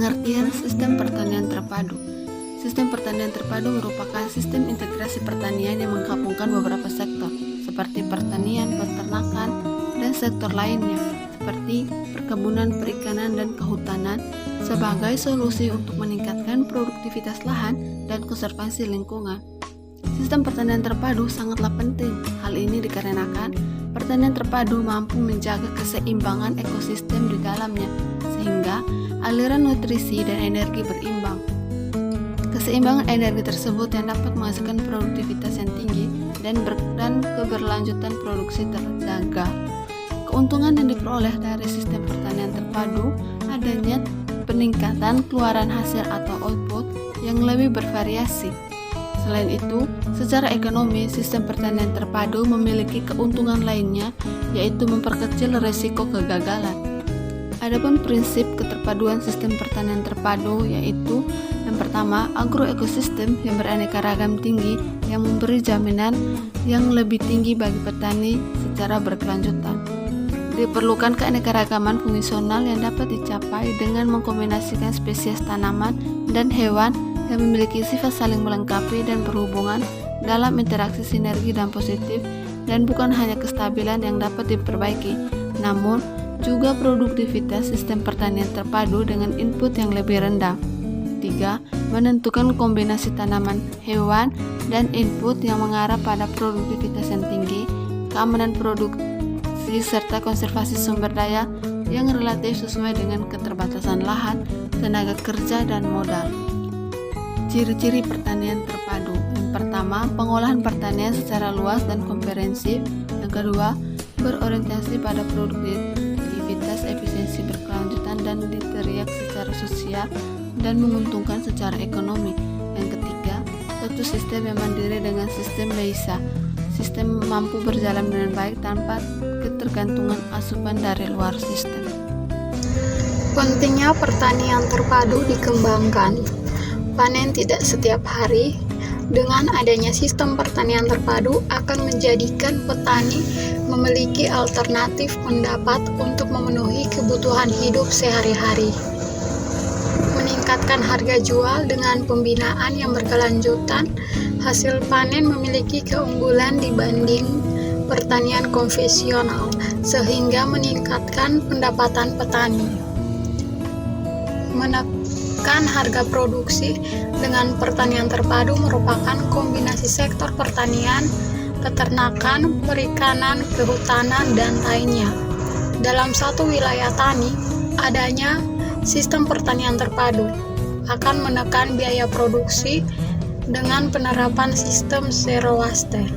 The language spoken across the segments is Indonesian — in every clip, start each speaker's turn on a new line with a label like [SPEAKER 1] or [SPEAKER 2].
[SPEAKER 1] Pengertian sistem pertanian terpadu. Sistem pertanian terpadu merupakan sistem integrasi pertanian yang menggabungkan beberapa sektor, seperti pertanian, peternakan, dan sektor lainnya, seperti perkebunan, perikanan, dan kehutanan, sebagai solusi untuk meningkatkan produktivitas lahan dan konservasi lingkungan. Sistem pertanian terpadu sangatlah penting. Hal ini dikarenakan pertanian terpadu mampu menjaga keseimbangan ekosistem di dalamnya, sehingga aliran nutrisi dan energi berimbang. Keseimbangan energi tersebut yang dapat menghasilkan produktivitas yang tinggi dan keberlanjutan produksi terjaga. Keuntungan yang diperoleh dari sistem pertanian terpadu adanya peningkatan keluaran hasil atau output yang lebih bervariasi. Selain itu, secara ekonomi, sistem pertanian terpadu memiliki keuntungan lainnya, yaitu memperkecil risiko kegagalan. Adapun prinsip keterpaduan sistem pertanian terpadu yaitu yang pertama, agroekosistem yang beraneka ragam tinggi yang memberi jaminan yang lebih tinggi bagi petani secara berkelanjutan. Diperlukan keanekaragaman fungsional yang dapat dicapai dengan mengkombinasikan spesies tanaman dan hewan yang memiliki sifat saling melengkapi dan berhubungan dalam interaksi sinergi dan positif, dan bukan hanya kestabilan yang dapat diperbaiki, namun juga produktivitas sistem pertanian terpadu dengan input yang lebih rendah. 3. Menentukan kombinasi tanaman, hewan, dan input yang mengarah pada produktivitas yang tinggi, keamanan produksi, serta konservasi sumber daya yang relatif sesuai dengan keterbatasan lahan, tenaga kerja, dan modal. Ciri-ciri pertanian terpadu. Yang pertama, pengolahan pertanian secara luas dan komprehensif. Yang kedua, berorientasi pada produktivitas, efisiensi berkelanjutan, dan diteriak secara sosial dan menguntungkan secara ekonomi. Yang ketiga, suatu sistem yang mandiri dengan sistem LEISA. Sistem mampu berjalan dengan baik tanpa ketergantungan asupan dari luar sistem.
[SPEAKER 2] Pentingnya pertanian terpadu dikembangkan. Panen tidak setiap hari. Dengan adanya sistem pertanian terpadu akan menjadikan petani memiliki alternatif pendapat untuk memenuhi kebutuhan hidup sehari-hari. Meningkatkan harga jual dengan pembinaan yang berkelanjutan, hasil panen memiliki keunggulan dibanding pertanian konvensional, sehingga meningkatkan pendapatan petani. Menekan harga produksi dengan pertanian terpadu merupakan kombinasi sektor pertanian, peternakan, perikanan, kehutanan, dan lainnya. Dalam satu wilayah tani, adanya sistem pertanian terpadu akan menekan biaya produksi dengan penerapan sistem zero waste.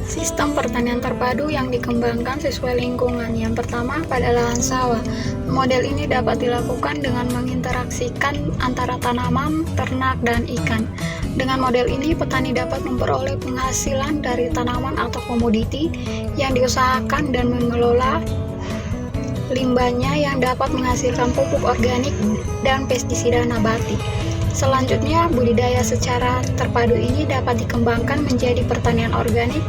[SPEAKER 2] Sistem pertanian terpadu yang dikembangkan sesuai lingkungan. Yang pertama, pada lahan sawah. Model ini dapat dilakukan dengan menginteraksikan antara tanaman, ternak, dan ikan. Dengan model ini, petani dapat memperoleh penghasilan dari tanaman atau komoditi yang diusahakan dan mengelola limbahnya yang dapat menghasilkan pupuk organik dan pestisida nabati. Selanjutnya, budidaya secara terpadu ini dapat dikembangkan menjadi pertanian organik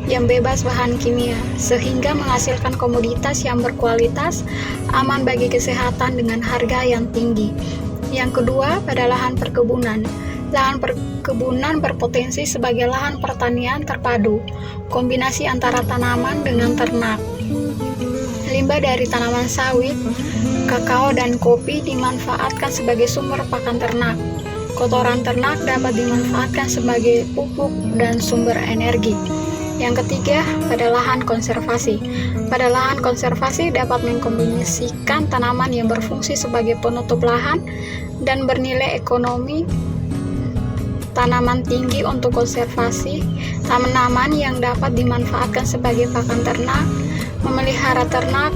[SPEAKER 2] yang bebas bahan kimia, sehingga menghasilkan komoditas yang berkualitas, aman bagi kesehatan dengan harga yang tinggi. Yang kedua, pada lahan perkebunan. Lahan perkebunan berpotensi sebagai lahan pertanian terpadu, kombinasi antara tanaman dengan ternak. Limbah dari tanaman sawit, kakao, dan kopi dimanfaatkan sebagai sumber pakan ternak. Kotoran ternak dapat dimanfaatkan sebagai pupuk dan sumber energi. Yang ketiga, pada lahan konservasi. Pada lahan konservasi dapat mengkombinasikan tanaman yang berfungsi sebagai penutup lahan dan bernilai ekonomi, tanaman tinggi untuk konservasi, tanaman yang dapat dimanfaatkan sebagai pakan ternak, memelihara ternak,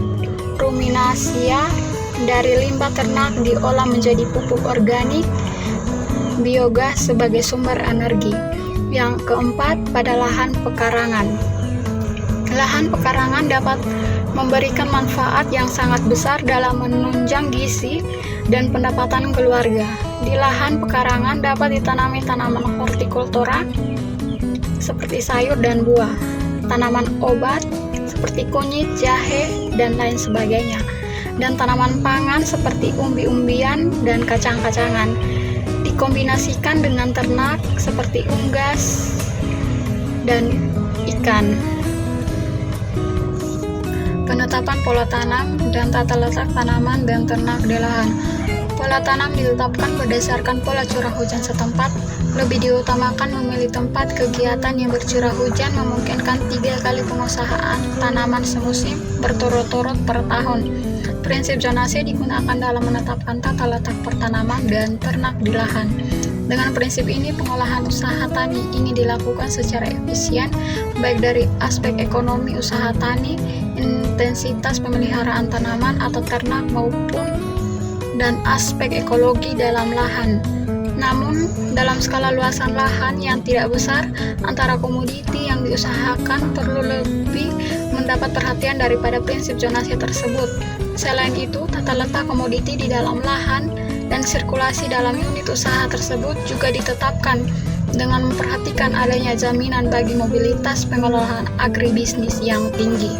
[SPEAKER 2] ruminasia dari limbah ternak diolah menjadi pupuk organik, biogas sebagai sumber energi. Yang keempat, pada lahan pekarangan. Lahan pekarangan dapat memberikan manfaat yang sangat besar dalam menunjang gizi dan pendapatan keluarga. Di lahan pekarangan dapat ditanami tanaman hortikultura seperti sayur dan buah, tanaman obat seperti kunyit, jahe, dan lain sebagainya. dan tanaman pangan seperti umbi-umbian dan kacang-kacangan, dikombinasikan dengan ternak seperti unggas dan ikan. Penetapan pola tanam dan tata letak tanaman dan ternak di lahan. Pola tanam ditetapkan berdasarkan pola curah hujan setempat. Lebih diutamakan memilih tempat kegiatan yang bercurah hujan memungkinkan 3 kali pengusahaan tanaman semusim berturut-turut per tahun. Prinsip zonasi digunakan dalam menetapkan tata letak pertanaman dan ternak di lahan. Dengan prinsip ini, pengolahan usaha tani ini dilakukan secara efisien, baik dari aspek ekonomi usaha tani, intensitas pemeliharaan tanaman atau ternak maupun dan aspek ekologi dalam lahan. Namun, dalam skala luasan lahan yang tidak besar, antara komoditi yang diusahakan perlu lebih mendapat perhatian daripada prinsip zonasi tersebut. Selain itu, tata letak komoditi di dalam lahan dan sirkulasi dalam unit usaha tersebut juga ditetapkan dengan memperhatikan adanya jaminan bagi mobilitas pengolahan agribisnis yang tinggi.